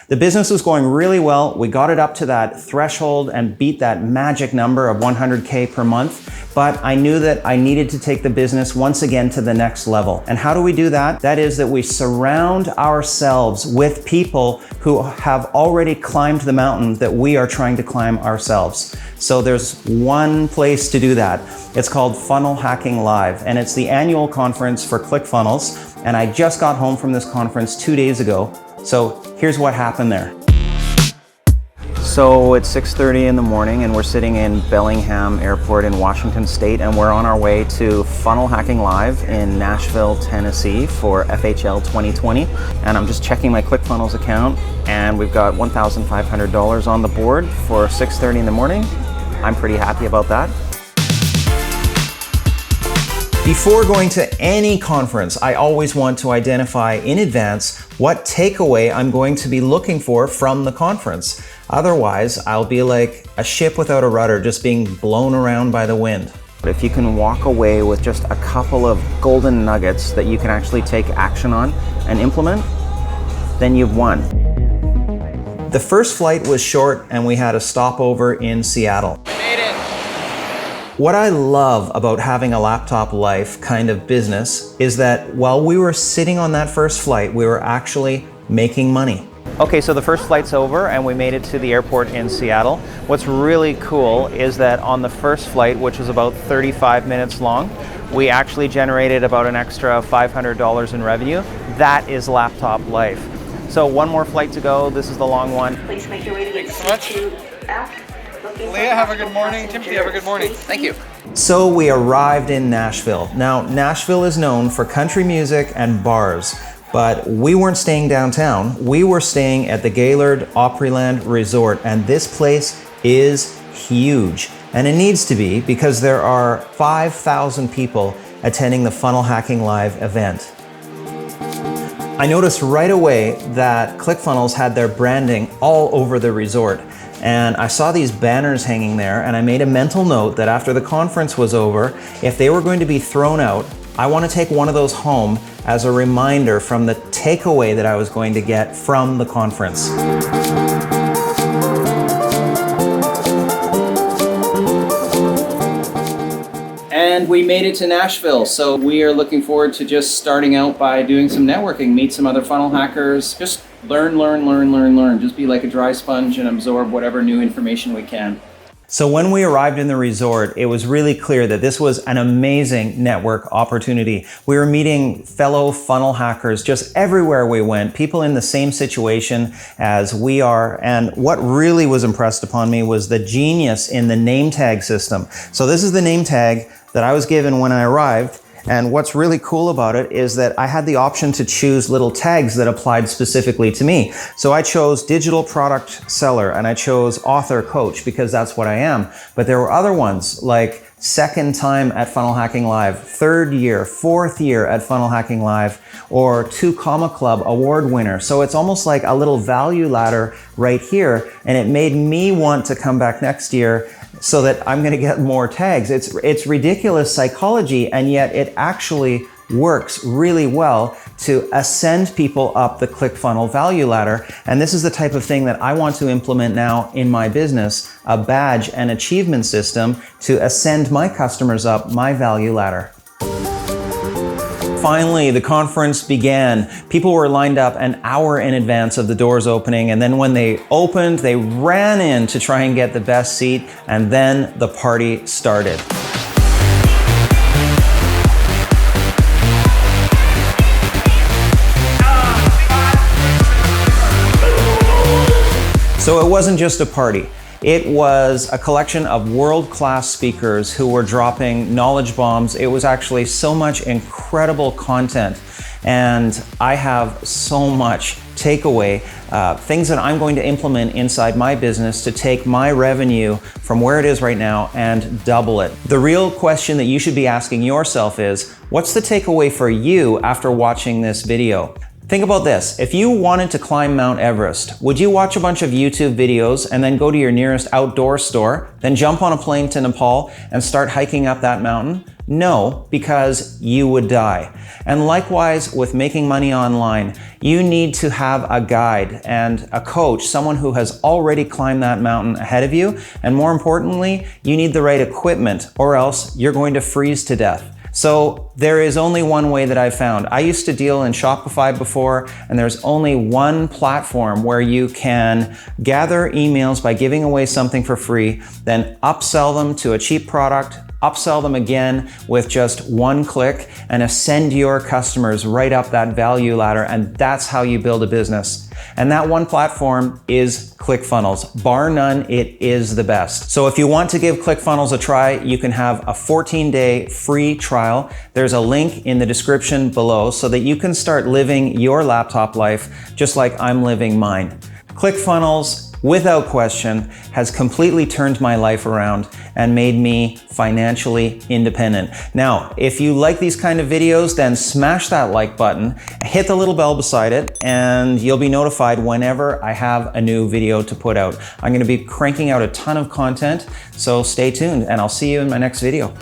The business was going really well. We got it up to that threshold and beat that magic number of 100K per month. But I knew that I needed to take the business once again to the next level. And how do we do that? That is that we surround ourselves with people who have already climbed the mountain that we are trying to climb ourselves. So there's one place to do that. It's called Funnel Hacking Live, and it's the annual conference for Clickfunnels. And I just got home from this conference 2 days ago. So here's what happened there. So it's 6:30 in the morning and we're sitting in Bellingham Airport in Washington State, and we're on our way to Funnel Hacking Live in Nashville, Tennessee for FHL 2020. And I'm just checking my Clickfunnels account and we've got $1,500 on the board for 6:30 in the morning. I'm pretty happy about that. Before going to any conference, I always want to identify in advance what takeaway I'm going to be looking for from the conference. Otherwise, I'll be like a ship without a rudder, just being blown around by the wind. But if you can walk away with just a couple of golden nuggets that you can actually take action on and implement, then you've won. The first flight was short and we had a stopover in Seattle. What I love about having a laptop life kind of business is that while we were sitting on that first flight, we were actually making money. Okay, so the first flight's over and we made it to the airport in Seattle. What's really cool is that on the first flight, which was about 35 minutes long, we actually generated about an extra $500 in revenue. That is laptop life. So one more flight to go. This is the long one. Please make your way to Thanks so much. Leah, have a good morning. Timothy, have a good morning. Thank you. So we arrived in Nashville. Now, Nashville is known for country music and bars, but we weren't staying downtown. We were staying at the Gaylord Opryland Resort, and this place is huge. And it needs to be because there are 5,000 people attending the Funnel Hacking Live event. I noticed right away that Clickfunnels had their branding all over the resort. And I saw these banners hanging there, and I made a mental note that after the conference was over, if they were going to be thrown out, I want to take one of those home as a reminder from the takeaway that I was going to get from the conference. And we made it to Nashville, so we are looking forward to just starting out by doing some networking, meet some other funnel hackers, just learn. Just be like a dry sponge and absorb whatever new information we can. So when we arrived in the resort, it was really clear that this was an amazing network opportunity. We were meeting fellow funnel hackers just everywhere we went, people in the same situation as we are. And what really was impressed upon me was the genius in the name tag system. So this is the name tag that I was given when I arrived. And what's really cool about it is that I had the option to choose little tags that applied specifically to me. So I chose digital product seller and I chose author coach because that's what I am. But there were other ones like second time at Funnel Hacking Live, third year, fourth year at Funnel Hacking Live, or 2 Comma Club award winner. So it's almost like a little value ladder right here. And it made me want to come back next year so that I'm going to get more tags. It's ridiculous psychology, and yet it actually works really well to ascend people up the ClickFunnel value ladder. And this is the type of thing that I want to implement now in my business, a badge and achievement system to ascend my customers up my value ladder. Finally, the conference began. People were lined up an hour in advance of the doors opening, and then when they opened, they ran in to try and get the best seat, and then the party started. So it wasn't just a party. It was a collection of world-class speakers who were dropping knowledge bombs. It was actually so much incredible content. And I have so much takeaway, things that I'm going to implement inside my business to take my revenue from where it is right now and double it. The real question that you should be asking yourself is, what's the takeaway for you after watching this video? Think about this. If you wanted to climb Mount Everest, would you watch a bunch of YouTube videos and then go to your nearest outdoor store, then jump on a plane to Nepal and start hiking up that mountain? No, because you would die. And likewise with making money online, you need to have a guide and a coach, someone who has already climbed that mountain ahead of you. And more importantly, you need the right equipment or else you're going to freeze to death. So there is only one way that I've found. I used to deal in Shopify before, and there's only one platform where you can gather emails by giving away something for free, then upsell them to a cheap product, upsell them again with just one click, and ascend your customers right up that value ladder. And that's how you build a business. And that one platform is Clickfunnels. Bar none, it is the best. So if you want to give Clickfunnels a try, you can have a 14-day free trial. There's a link in the description below so that you can start living your laptop life just like I'm living mine. Clickfunnels, without question, has completely turned my life around and made me financially independent. Now, if you like these kind of videos, then smash that like button, hit the little bell beside it, and you'll be notified whenever I have a new video to put out. I'm going to be cranking out a ton of content, so stay tuned, and I'll see you in my next video.